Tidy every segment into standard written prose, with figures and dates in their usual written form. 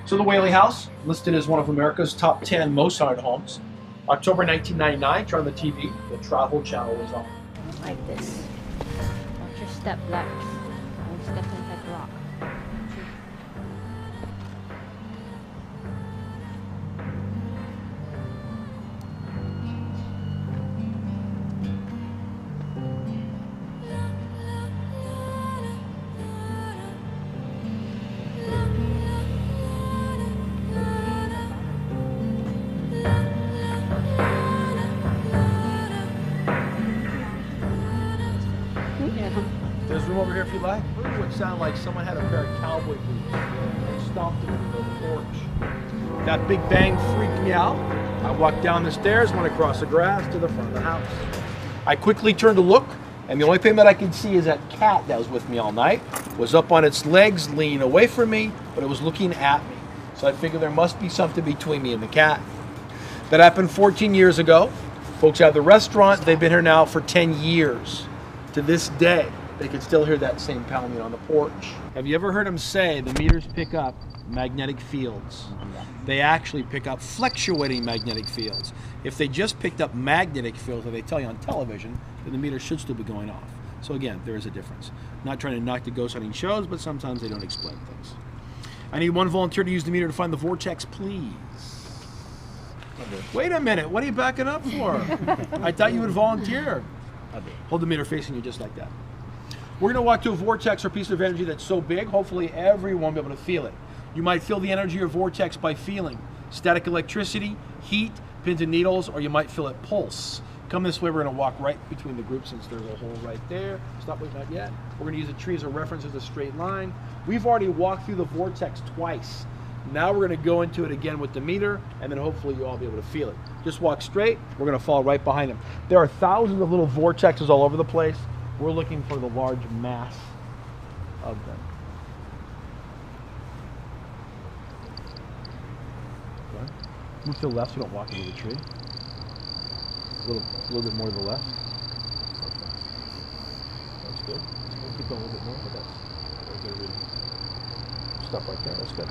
So the Whaley House, listed as one of America's top 10 most haunted homes. October 1999, turned on the TV, the Travel Channel was on. Like this. Watch your step left. Don't step into that rock. There's room over here if you like. Heard what sounded like someone had a pair of cowboy boots and stomped them into the porch. That big bang freaked me out. I walked down the stairs, went across the grass to the front of the house. I quickly turned to look, and the only thing that I could see is that cat that was with me all night was up on its legs, leaning away from me, but it was looking at me. So I figured there must be something between me and the cat. That happened 14 years ago. Folks have the restaurant. They've been here now for 10 years. To this day, they can still hear that same pounding on the porch. Have you ever heard them say the meters pick up magnetic fields? They actually pick up fluctuating magnetic fields. If they just picked up magnetic fields that they tell you on television, then the meter should still be going off. So again, there is a difference. I'm not trying to knock the ghost hunting shows, but sometimes they don't explain things. I need one volunteer to use the meter to find the vortex, please. Wait a minute, what are you backing up for? I thought you would volunteer. Hold the meter facing you just like that. We're going to walk to a vortex or piece of energy that's so big, hopefully everyone will be able to feel it. You might feel the energy or vortex by feeling static electricity, heat, pins and needles, or you might feel it pulse. Come this way, we're going to walk right between the groups since there's a hole right there. Stop, wait, not yet. We're going to use a tree as a reference as a straight line. We've already walked through the vortex twice. Now we're going to go into it again with the meter, and then hopefully you'll all be able to feel it. Just walk straight. We're going to fall right behind them. There are thousands of little vortexes all over the place. We're looking for the large mass of them. Okay. Move to the left so you don't walk into the tree. A little bit more to the left. That's good. We'll keep going a little bit more, but that's good. Stop right there. That's good.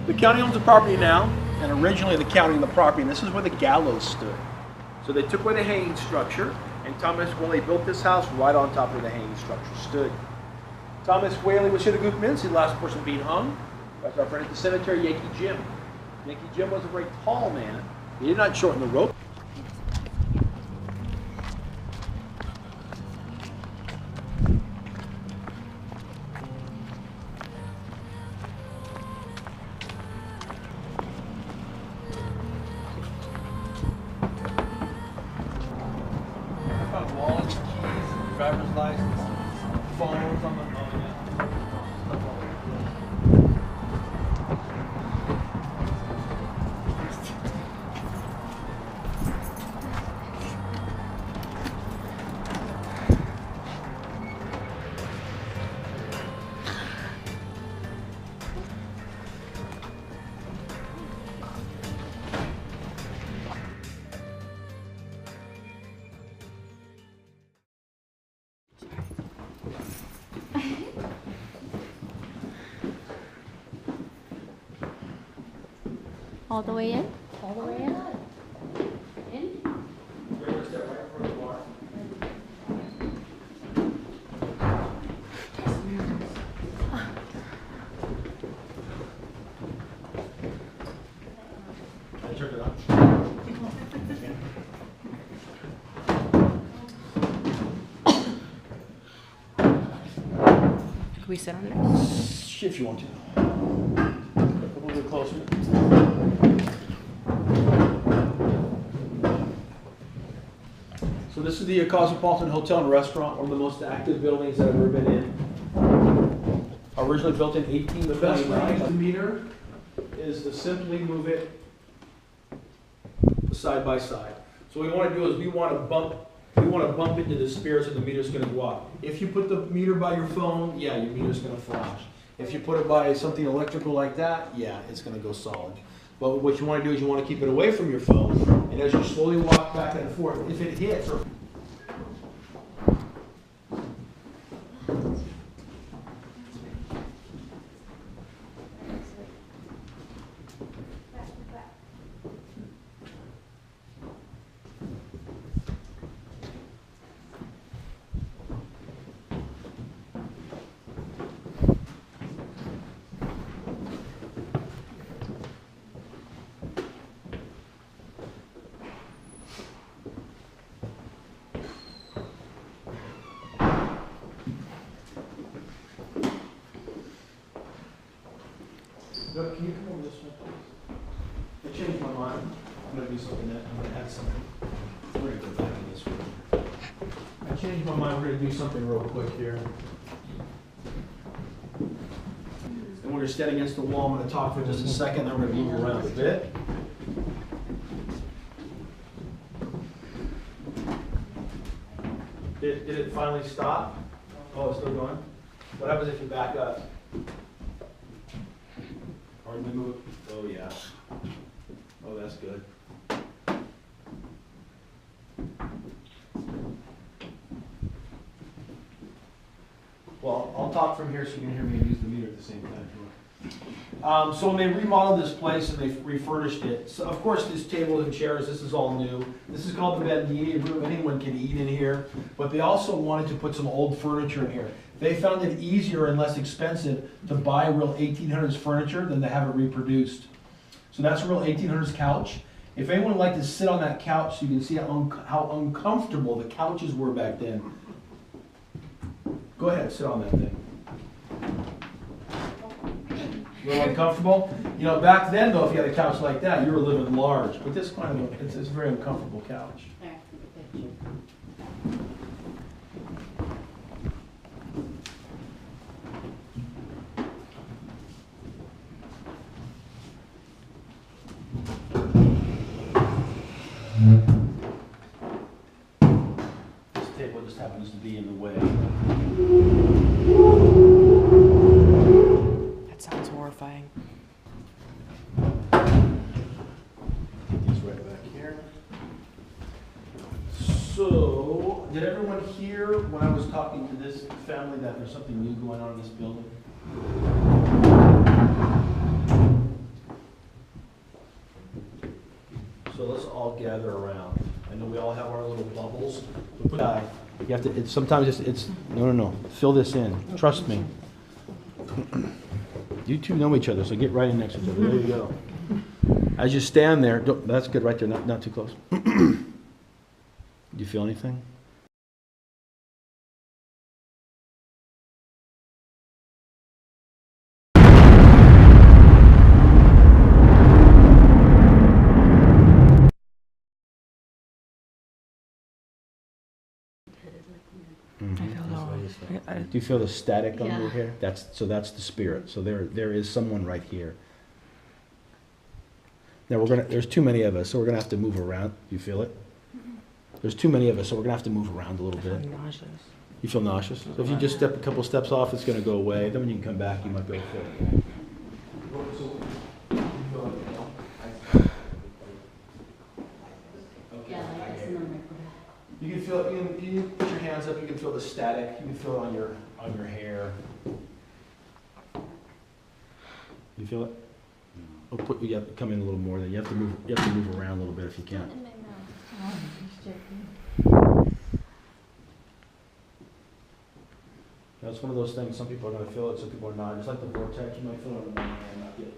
The county owns the property now, and originally the county owned the property, and this is where the gallows stood. So they took away the hanging structure, and Thomas Whaley built this house right on top where the hanging structure stood. Thomas Whaley was here to Goopmin's, the last person being hung. That's our friend at the cemetery, Yankee Jim. Yankee Jim was a very tall man. He did not shorten the rope. Wallets, keys, driver's license, phones on the All the way in? All the way in? In? I turned it on. Can we sit on it? If you want to. A little bit closer. So this is the Cosmopolitan Hotel and Restaurant, one of the most active buildings that I've ever been in. Originally built in 1829. The best way to use the meter is to simply move it side by side. So what we want to do is we want to bump into the spirit so the meter's going to go up. If you put the meter by your phone, yeah, your meter's going to flash. If you put it by something electrical like that, yeah, it's going to go solid. But what you want to do is you want to keep it away from your phone, and as you slowly walk back and forth, if it hits or Look, can you come over this way, please? I changed my mind. I'm gonna do something that, I'm gonna add something. We're gonna go back in this room. I changed my mind, we're gonna do something real quick here. And we're gonna stand against the wall, I'm gonna talk for just a second, then we're gonna move around a bit. Did it finally stop? Oh, it's still going? What happens if you back up? Or we move? Oh, yeah. Oh, that's good. Well, I'll talk from here so you can hear me and use the meter at the same time. So when they remodeled this place and they refurnished it, so of course this table and chairs, this is all new. This is called the media room. Anyone can eat in here. But they also wanted to put some old furniture in here. They found it easier and less expensive to buy real 1800s furniture than to have it reproduced. So that's a real 1800s couch. If anyone would like to sit on that couch so you can see how uncomfortable the couches were back then. Go ahead, sit on that thing. A little uncomfortable? You know, back then though, if you had a couch like that, you were living large. But this kind of, it's a very uncomfortable couch. This table just happens to be in the way. That sounds horrifying. These right back here. So, did everyone hear when I was talking to this family that there's something new going on in this building? So let's all gather around. I know we all have our little bubbles. But you have to. Sometimes it's no. Fill this in. Trust me. You two know each other, so get right in next to each other. There you go. As you stand there, that's good right there. Not too close. Do you feel anything? I feel low. Do you feel the static under here? That's the spirit. So there is someone right here. Now there's too many of us, so we're gonna have to move around. You feel it? There's too many of us, so we're gonna have to move around a little I feel bit. nauseous. You feel nauseous? So if you just step a couple steps off, it's gonna go away. Then when you can come back, you might be able to feel it. You can feel it. You can put your hands up. You can feel the static. You can feel it on your hair. You feel it? Oh, you have to come in a little more. Then you have to move. You have to move around a little bit if you can. It's one of those things. Some people are going to feel it. Some people are not. Just like the vortex, you might feel it on the one hand, not the other.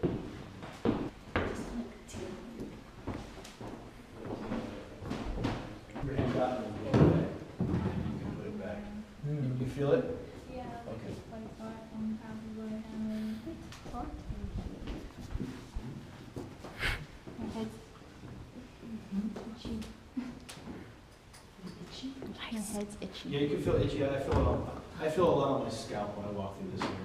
Your hand out and blow it back. You can put it back. You feel it? Yeah. Okay. Your head's itchy. Yeah, you can feel itchy. I feel a lot on my scalp when I walk through this area.